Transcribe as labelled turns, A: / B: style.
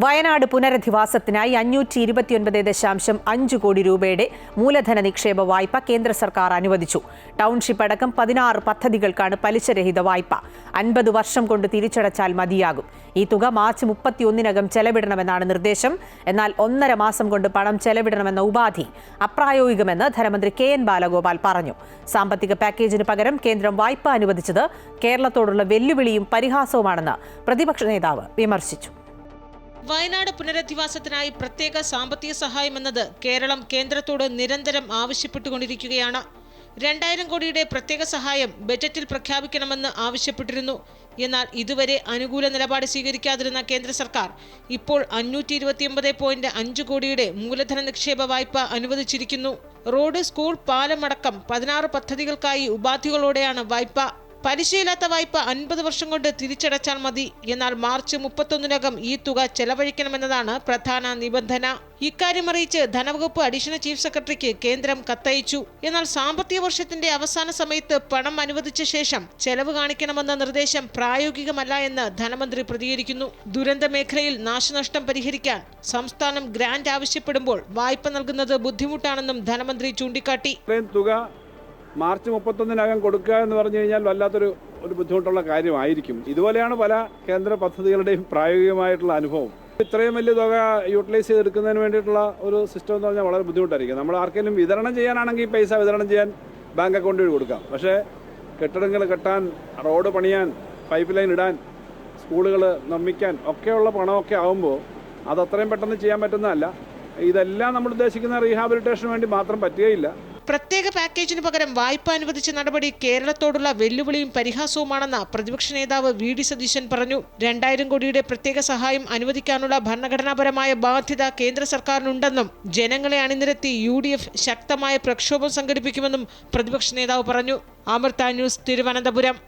A: വയനാട് പുനരധിവാസത്തിനായി 529.5 കോടി രൂപയുടെ മൂലധന നിക്ഷേപ വായ്പ കേന്ദ്ര സർക്കാർ അനുവദിച്ചു. ടൗൺഷിപ്പ് അടക്കം 16 പദ്ധതികൾക്കാണ് പലിശരഹിത വായ്പ. 50 വർഷം കൊണ്ട് തിരിച്ചടച്ചാൽ മതിയാകും. ഈ തുക മാർച്ച് 31-നകം ചെലവിടണമെന്നാണ് നിർദ്ദേശം. എന്നാൽ 1.5 മാസം കൊണ്ട് പണം ചെലവിടണമെന്ന ഉപാധി അപ്രായോഗികമെന്ന് ധനമന്ത്രി KN ബാലഗോപാൽ പറഞ്ഞു. സാമ്പത്തിക പാക്കേജിന് പകരം കേന്ദ്രം വായ്പ അനുവദിച്ചത് കേരളത്തോടുള്ള വെല്ലുവിളിയും പരിഹാസവുമാണെന്ന് പ്രതിപക്ഷ നേതാവ് വിമർശിച്ചു.
B: വയനാട് പുനരധിവാസത്തിനായി പ്രത്യേക സാമ്പത്തിക സഹായം എന്നത് കേരളം കേന്ദ്രത്തോട് നിരന്തരം ആവശ്യപ്പെട്ടുകൊണ്ടിരിക്കുകയാണ്. 2000 കോടിയുടെ പ്രത്യേക സഹായം ബജറ്റിൽ പ്രഖ്യാപിക്കണമെന്ന് ആവശ്യപ്പെട്ടിരുന്നു. എന്നാൽ ഇതുവരെ അനുകൂല നിലപാട് സ്വീകരിക്കാതിരുന്ന കേന്ദ്ര സർക്കാർ ഇപ്പോൾ 529.5 കോടിയുടെ മൂലധന നിക്ഷേപ വായ്പ അനുവദിച്ചിരിക്കുന്നു. റോഡ്, സ്കൂൾ, പാലം അടക്കം 16 പദ്ധതികൾക്കായി ഉപാധികളോടെയാണ് വായ്പ. പലിശയില്ലാത്ത വായ്പ 50 വർഷം കൊണ്ട് തിരിച്ചടച്ചാൽ മതി. എന്നാൽ മാർച്ച് 31-നകം ഈ തുക ചെലവഴിക്കണമെന്നതാണ് പ്രധാന നിബന്ധന. ഇക്കാര്യം അറിയിച്ച് ധനവകുപ്പ് അഡീഷണൽ ചീഫ് സെക്രട്ടറിക്ക് കേന്ദ്രം കത്തയച്ചു. എന്നാൽ സാമ്പത്തിക വർഷത്തിന്റെ അവസാന സമയത്ത് പണം അനുവദിച്ച ശേഷം ചെലവ് കാണിക്കണമെന്ന നിർദ്ദേശം പ്രായോഗികമല്ല എന്ന് ധനമന്ത്രി പ്രതികരിക്കുന്നു. ദുരന്ത മേഖലയിൽ നാശനഷ്ടം പരിഹരിക്കാൻ സംസ്ഥാനം ഗ്രാന്റ് ആവശ്യപ്പെടുമ്പോൾ വായ്പ നൽകുന്നത് ബുദ്ധിമുട്ടാണെന്നും ധനമന്ത്രി ചൂണ്ടിക്കാട്ടി.
C: മാർച്ച് 31-നകം കൊടുക്കുക എന്ന് പറഞ്ഞു കഴിഞ്ഞാൽ വല്ലാത്തൊരു ബുദ്ധിമുട്ടുള്ള കാര്യമായിരിക്കും. ഇതുപോലെയാണ് പല കേന്ദ്ര പദ്ധതികളുടെയും പ്രായോഗികമായിട്ടുള്ള അനുഭവം. ഇത്രയും വലിയ തുക യൂട്ടിലൈസ് ചെയ്തെടുക്കുന്നതിന് വേണ്ടിയിട്ടുള്ള ഒരു സിസ്റ്റം എന്ന് പറഞ്ഞാൽ വളരെ ബുദ്ധിമുട്ടായിരിക്കും. നമ്മൾ ആർക്കെങ്കിലും വിതരണം ചെയ്യാനാണെങ്കിൽ പൈസ വിതരണം ചെയ്യാൻ ബാങ്ക് അക്കൗണ്ട് വഴി കൊടുക്കാം. പക്ഷേ കെട്ടിടങ്ങൾ കെട്ടാൻ, റോഡ് പണിയാൻ, പൈപ്പ് ലൈൻ ഇടാൻ, സ്കൂളുകൾ നിർമ്മിക്കാൻ ഒക്കെയുള്ള പണമൊക്കെ ആകുമ്പോൾ അത് അത്രയും പെട്ടെന്ന് ചെയ്യാൻ പറ്റുന്നതല്ല. ഇതെല്ലാം നമ്മൾ ഉദ്ദേശിക്കുന്ന റീഹാബിലിറ്റേഷന് വേണ്ടി മാത്രം പറ്റുകയില്ല.
B: പ്രത്യേക പാക്കേജിന് പകരം വായ്പ അനുവദിച്ച നടപടി കേരളത്തോടുള്ള വെല്ലുവിളിയും പരിഹാസവുമാണെന്ന് പ്രതിപക്ഷ നേതാവ് VD സതീശൻ പറഞ്ഞു. 2000 കോടിയുടെ പ്രത്യേക സഹായം അനുവദിക്കാനുള്ള ഭരണഘടനാപരമായ ബാധ്യത കേന്ദ്ര സർക്കാരിനുണ്ടെന്നും ജനങ്ങളെ അണിനിരത്തി UDF ശക്തമായ പ്രക്ഷോഭം സംഘടിപ്പിക്കുമെന്നും പ്രതിപക്ഷ നേതാവ് പറഞ്ഞു. അമൃത ന്യൂസ്, തിരുവനന്തപുരം.